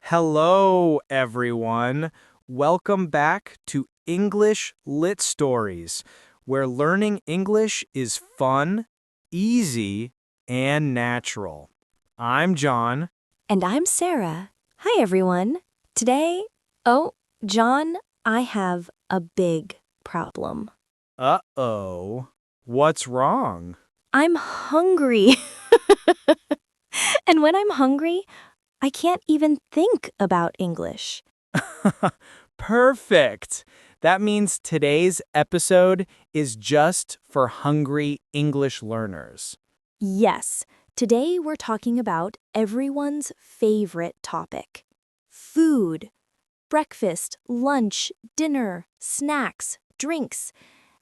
Hello, everyone. Welcome back to English Lit Stories, where learning English is fun, easy, and natural. I'm John. And I'm Sarah. Hi, everyone. Today, John, I have a big problem. Uh-oh. What's wrong? I'm hungry. And when I'm hungry, I can't even think about English. Perfect. That means today's episode is just for hungry English learners. Yes, today we're talking about everyone's favorite topic. Food. Breakfast, lunch, dinner, snacks, drinks,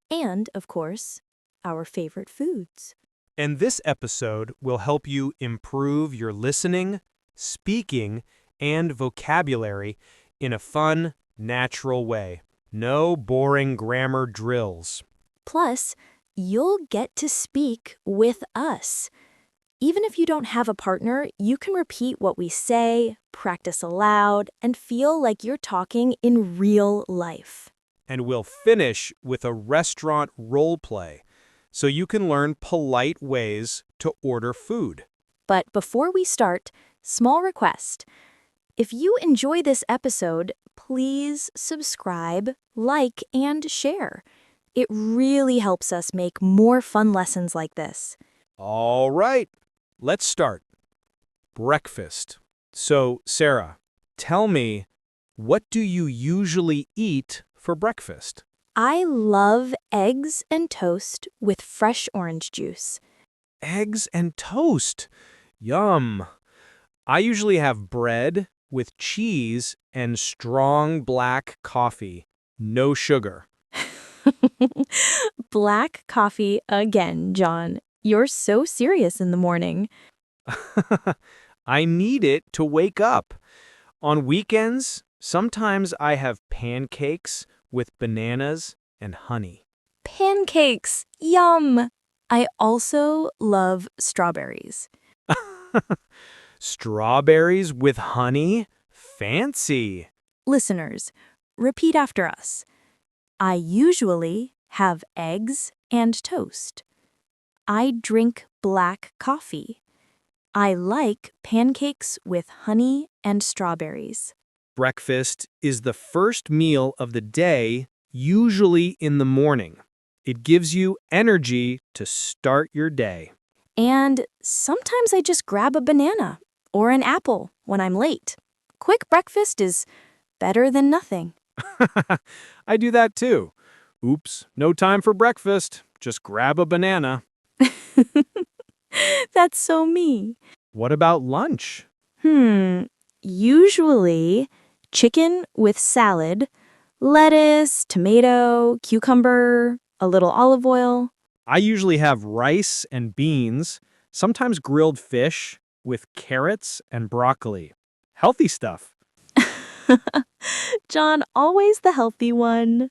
and, of course, our favorite foods. And this episode will help you improve your listening, speaking, and vocabulary in a fun, natural way. No boring grammar drills. Plus, you'll get to speak with us. Even if you don't have a partner, you can repeat what we say, practice aloud, and feel like you're talking in real life. And we'll finish with a restaurant role play, so you can learn polite ways to order food. But before we start, small request. If you enjoy this episode, please subscribe, like, and share. It really helps us make more fun lessons like this. All right, let's start. Breakfast. So, Sarah, tell me, what do you usually eat for breakfast? I love eggs and toast with fresh orange juice. Eggs and toast. Yum. I usually have bread with cheese and strong black coffee. No sugar. Black coffee again, John. You're so serious in the morning. I need it to wake up. On weekends, sometimes I have pancakes with bananas and honey. Pancakes, yum! I also love strawberries. Strawberries with honey? Fancy. Listeners, repeat after us. I usually have eggs and toast. I drink black coffee. I like pancakes with honey and strawberries. Breakfast is the first meal of the day, usually in the morning. It gives you energy to start your day. And sometimes I just grab a banana or an apple when I'm late. Quick breakfast is better than nothing. I do that too. Oops, no time for breakfast. Just grab a banana. That's so me. What about lunch? Usually chicken with salad, lettuce, tomato, cucumber, a little olive oil. I usually have rice and beans, sometimes grilled fish with carrots and broccoli. Healthy stuff. John, always the healthy one.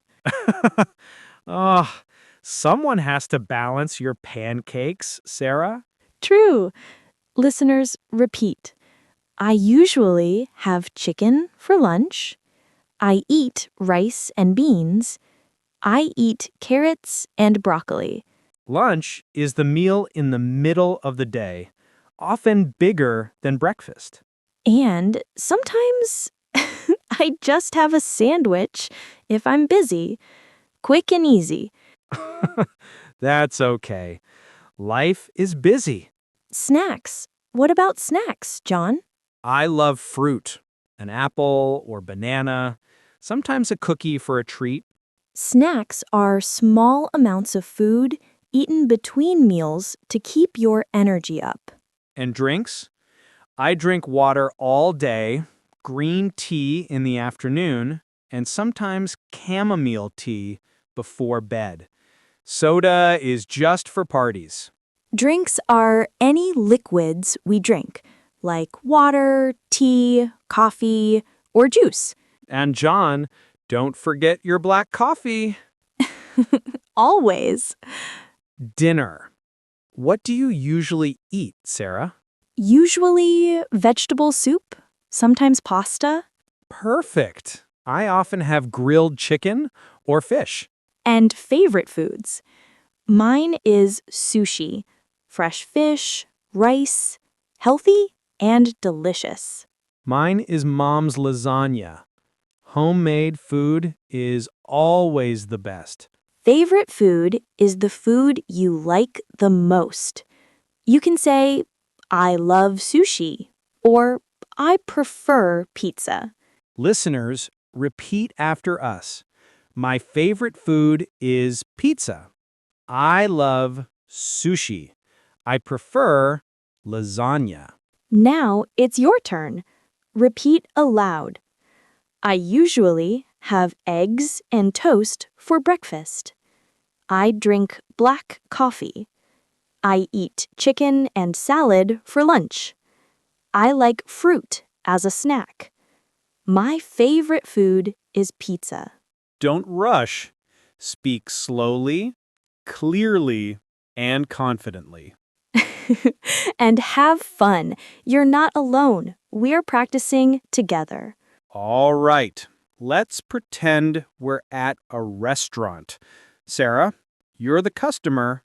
Oh, someone has to balance your pancakes, Sarah. True. Listeners, repeat. I usually have chicken for lunch. I eat rice and beans. I eat carrots and broccoli. Lunch is the meal in the middle of the day, often bigger than breakfast. And sometimes I just have a sandwich if I'm busy. Quick and easy. That's okay. Life is busy. Snacks. What about snacks, John? I love fruit, an apple or banana, sometimes a cookie for a treat. Snacks are small amounts of food eaten between meals to keep your energy up. And drinks? I drink water all day, green tea in the afternoon, and sometimes chamomile tea before bed. Soda is just for parties. Drinks are any liquids we drink, like water, tea, coffee, or juice. And John, don't forget your black coffee. Always. Dinner. What do you usually eat, Sarah? Usually vegetable soup, sometimes pasta, Perfect. I often have grilled chicken or fish. and favorite foods. Mine is sushi, fresh fish, rice, healthy and delicious. Mine is mom's lasagna. Homemade food is always the best. Favorite food is the food you like the most. You can say, I love sushi, or I prefer pizza. Listeners, repeat after us. My favorite food is pizza. I love sushi. I prefer lasagna. Now it's your turn. Repeat aloud. I usually have eggs and toast for breakfast. I drink black coffee. I eat chicken and salad for lunch. I like fruit as a snack. My favorite food is pizza. Don't rush. Speak slowly, clearly, and confidently. And have fun. You're not alone. We're practicing together. All right, let's pretend we're at a restaurant. Sarah, you're the customer.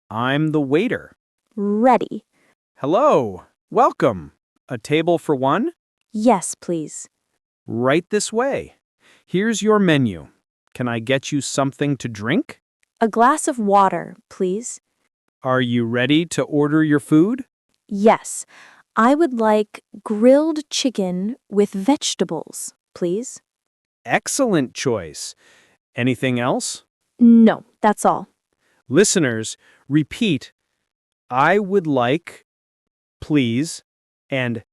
I'm the waiter. Ready? Hello, welcome. A table for one? Yes, please. Right this way. Here's your menu. Can I get you something to drink? A glass of water, please. Are you ready to order your food? Yes, I would like grilled chicken with vegetables, please. Excellent choice. Anything else? No, that's all. Listeners, repeat, I would like, please, and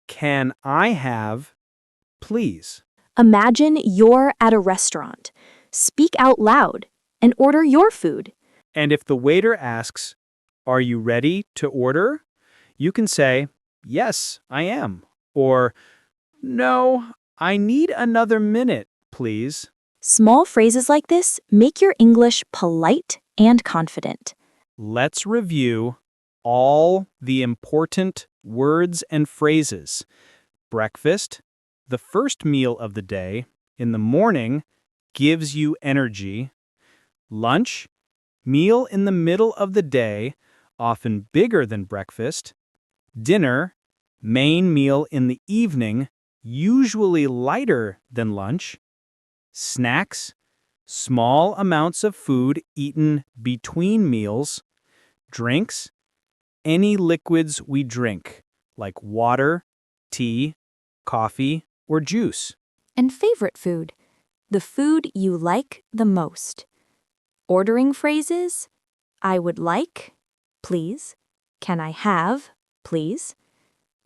can I have, please. Imagine you're at a restaurant. Speak out loud and order your food. And if the waiter asks, are you ready to order? You can say, yes, I am. Or, no, I need another minute, please. Small phrases like this make your English polite and confident. Let's review all the important words and phrases. Breakfast, the first meal of the day, in the morning, gives you energy. Lunch, meal in the middle of the day, often bigger than breakfast. Dinner, main meal in the evening, usually lighter than lunch. Snacks, small amounts of food eaten between meals. Drinks, any liquids we drink, like water, tea, coffee, or juice. And favorite food, the food you like the most. Ordering phrases, I would like, please. Can I have, please?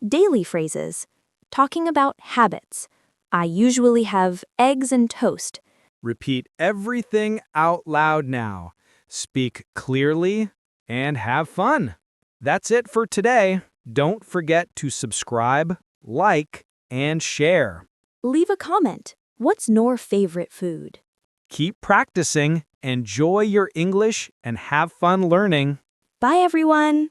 Daily phrases, talking about habits. I usually have eggs and toast. Repeat everything out loud now. Speak clearly and have fun. That's it for today. Don't forget to subscribe, like, and share. Leave a comment. What's your favorite food? Keep practicing, enjoy your English, and have fun learning. Bye, everyone.